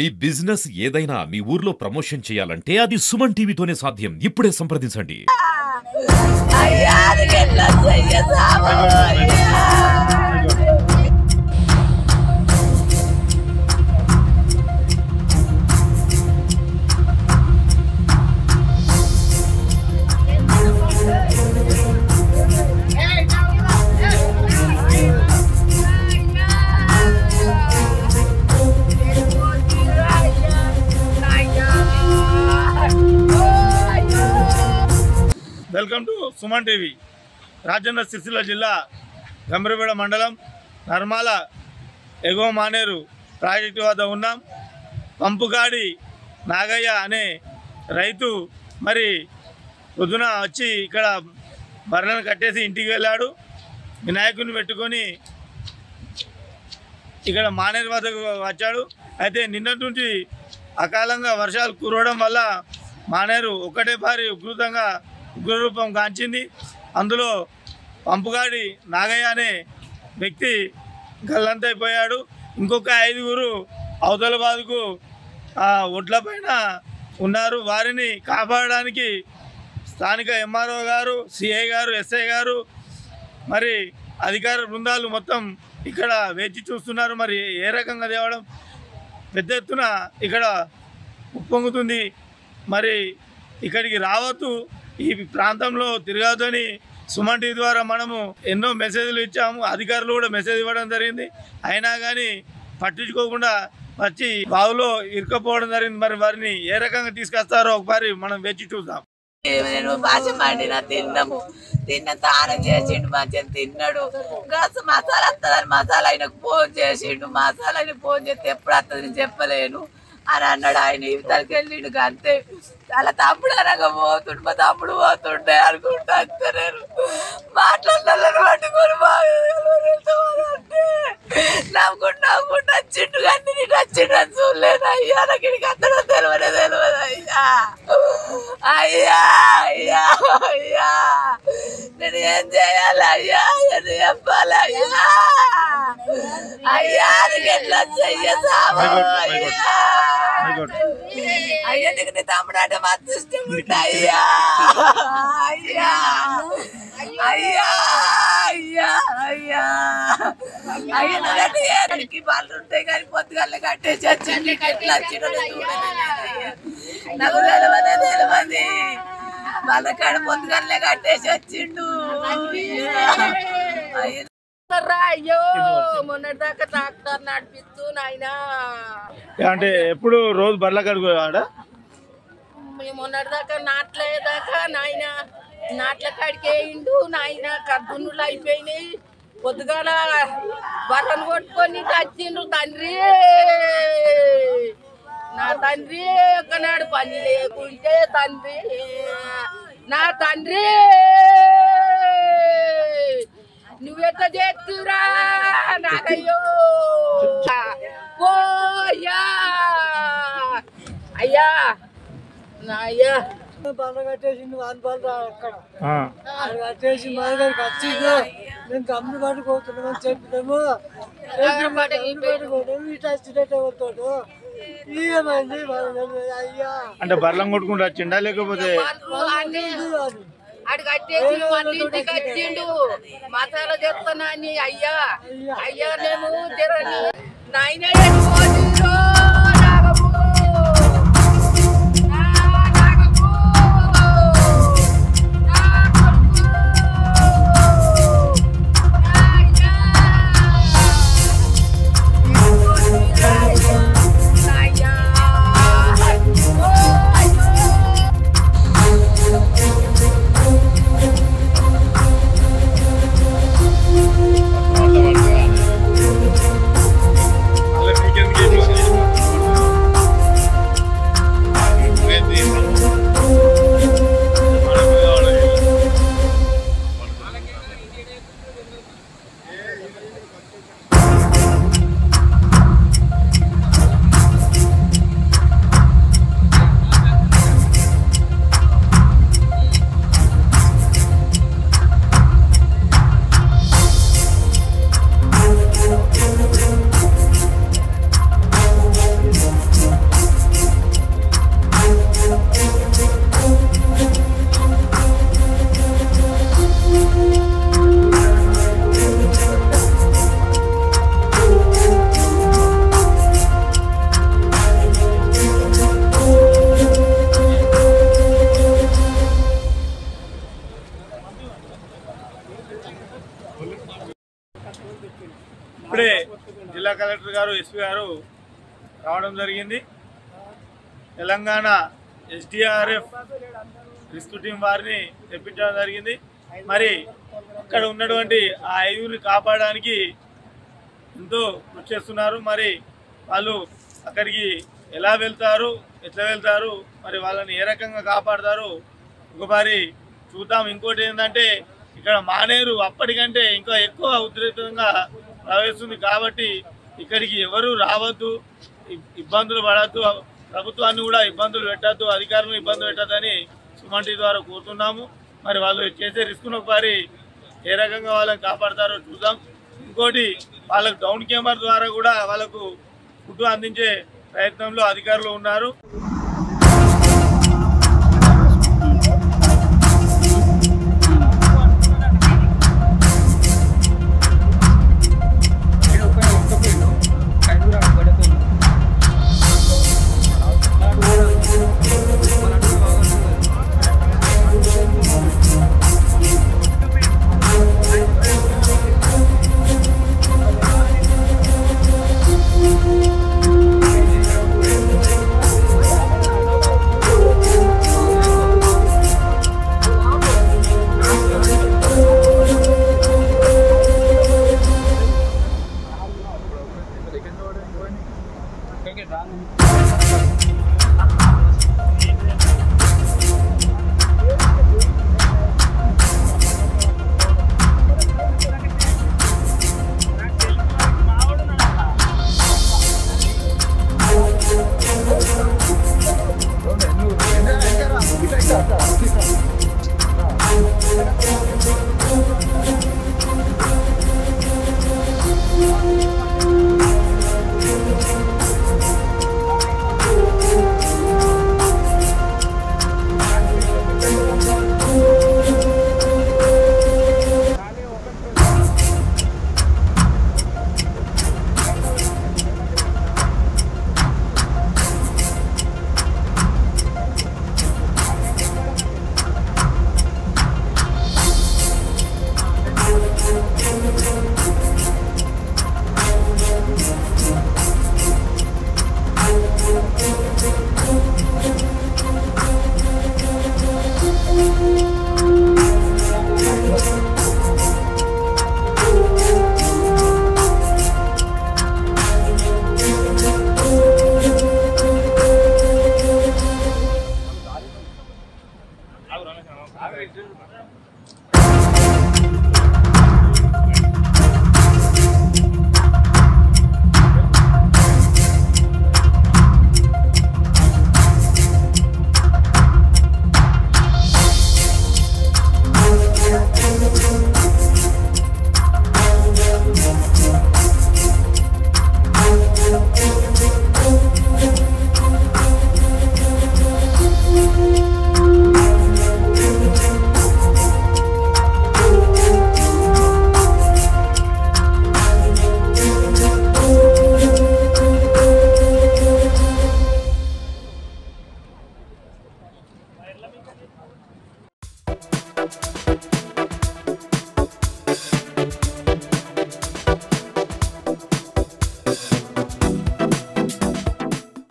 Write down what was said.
మీ business ఏదైనా మీ ఊర్లో promotion చేయాలంటే అది సుమన్ టీవీతోనే సాధ్యం. ఇప్పుడే సంప్రదించండి. Welcome to Suman TV. Rajanna Sircilla జిల్లా గంభీరపేట మండలం నర్మాల ఎగువ మానేరు ప్రాజెక్టు వద్ద ఉన్నాం. పంపుగాడి నాగయ్య అనే రైతు మరి పొద్దున వచ్చి ఇక్కడ బర్రెలను కట్టేసి ఇంటికి వెళ్ళాడు. వినాయకుడిని పెట్టుకొని ఇక్కడ మానేరు వద్దకు వచ్చాడు. అయితే నిన్నటి నుంచి అకాలంగా వర్షాలు కురవడం వల్ల మానేరు ఒకటే భారీ ఉగ్రరూపం గాంచింది. అందులో పంపుగాడి నాగయ్య అనే వ్యక్తి గల్లంతైపోయాడు. ఇంకొక 5గురు అవతల బాదుకు ఒడ్ల పైన ఉన్నారు. వారిని కాపాడడానికి స్థానిక ఎంఆర్ఓ గారు, సిఐ గారు, ఎస్ఐ గారు మరి అధికార బృందాలు మొత్తం ఇక్కడ వేచి చూస్తున్నారు. మరి ఏ రకంగా తేవడం పెద్ద ఎత్తున ఇక్కడ ఉప్పొంగుతుంది. మరి ఇక్కడికి రావద్దు, ఈ ప్రాంతంలో తిరగద్దని సుమన్ టీవీ ద్వారా మనము ఎన్నో మెసేజ్లు ఇచ్చాము. అధికారులు కూడా మెసేజ్ ఇవ్వడం జరిగింది. అయినా కానీ పట్టించుకోకుండా వచ్చి బావులో ఇరుకపోవడం జరిగింది. మరి వారిని ఏ రకంగా తీసుకొస్తారో ఒకసారి మనం వేచి చూద్దాం. తిన్న తానం చేసిండు, మంచిగా తిన్నాడు. గస మసాలా వస్తుందని మసాలా ఆయనకు ఫోన్ చేసిండు. మసాలా ఆయన ఫోన్ చేస్తే ఎప్పుడు వస్తుంది చెప్పలేను అని అన్నాడు. ఆయన ఇవతలకి వెళ్ళిండు. అంతే అలా తమ్ముడు అనగా పోతుండు, మా తమ్ముడు పోతుండే అనుకుంటా. అంతే నేను మాట్లాడాలని పట్టుకొని బాగుంటే నవ్వుకుంటూ వచ్చిండు. కానీ నేను వచ్చిండు అని చూడలేదు. అయ్యా నాకు ఇక్కడికి అందరూ తెలియదు అయ్యా. అయ్యా అయ్యా అయ్యా నేను ఏం చేయాలి అయ్యా, నేను చెప్పాలి అయ్యా. అయ్యా నీకు ఎట్లా చెయ్యసావా అయ్యా. అయ్యా నీకు నీ తమ్ముడు అంటే మాత్రం ఇష్టం ఉంటా అయ్యా. అయ్యా అయ్యా అయ్యా అయ్యా అయ్యా నువ్వంటే ఏరికి వాళ్ళు ఉంటాయి కానీ పొద్దుగాల కట్టేసి వచ్చింది. ఎట్లా వచ్చిన నాకు తెలియదు వాళ్ళ కాడ పొద్దుగాలే కట్టేసి వచ్చిండు. అయ్యో మొన్నటిదాకా ట్రాక్టర్ నడిపిస్తూ నాయన అంటే ఎప్పుడు రోజు బర్ల కడుగు మొన్నటిదాకా నాట్లేదాకా నాయన నాట్ల కాడికేయిండు నాయన. కద్దునులు అయిపోయినాయి. పొద్దుగాల బర్రను కొట్టుకొని వచ్చిండ్రు. తండ్రి నా తండ్రి ఒకనాడు పని లేకుంటే తండ్రి నా తండ్రి నువ్వెట్లా చేస్తురా నాకయ్యో. ఓయ్యా అయ్యా నా అయ్యా బండ కట్టేసిండు. వాని బండ అక్కడ కట్టేసి మా దగ్గరికి వచ్చిండు. మేము గమ్మి పట్టుకోతున్నామని చెప్పినాము. ఇటు వచ్చినట్టు పోతాడు. ఏమైంది అయ్యా అంటే బర్లం కొట్టుకుంటూ వచ్చిండా లేకపోతే అడు కట్టేసి మళ్ళీ ఇంటికి వచ్చిండు. మసాలా చెప్తానా అని అయ్యా అయ్యా నేను తిరని నాయన మీకెందుకు గారు ఎస్పీ గారు రావడం జరిగింది. తెలంగాణ ఎస్డిఆర్ఎఫ్ రెస్క్యూ టీం వారిని తెప్పించడం జరిగింది. మరి అక్కడ ఉన్నటువంటి ఆ 5గురిని కాపాడడానికి ఎంతో కృషి చేస్తున్నారు. మరి వాళ్ళు అక్కడికి ఎలా వెళ్తారు, ఎట్లా వెళ్తారు, మరి వాళ్ళని ఏ రకంగా కాపాడతారు ఒకసారి చూద్దాం. ఇంకోటి ఏంటంటే ఇక్కడ మానేరు అప్పటికంటే ఇంకా ఎక్కువ ఉధృతంగా ప్రవేశిస్తుంది కాబట్టి ఇక్కడికి ఎవరు రావద్దు, ఇబ్బందులు పడద్దు, ప్రభుత్వాన్ని కూడా ఇబ్బందులు పెట్టద్దు, అధికారులను ఇబ్బందులు పెట్టద్దని సుమన్ టీవీ ద్వారా కోరుతున్నాము. మరి వాళ్ళు చేసే రిస్క్ను ఒకసారి ఏ రకంగా వాళ్ళని కాపాడతారో చూద్దాం. ఇంకోటి వాళ్ళకు డౌన్ కెమెరా ద్వారా కూడా వాళ్ళకు ఫుడ్ అందించే ప్రయత్నంలో అధికారులు ఉన్నారు. Okay,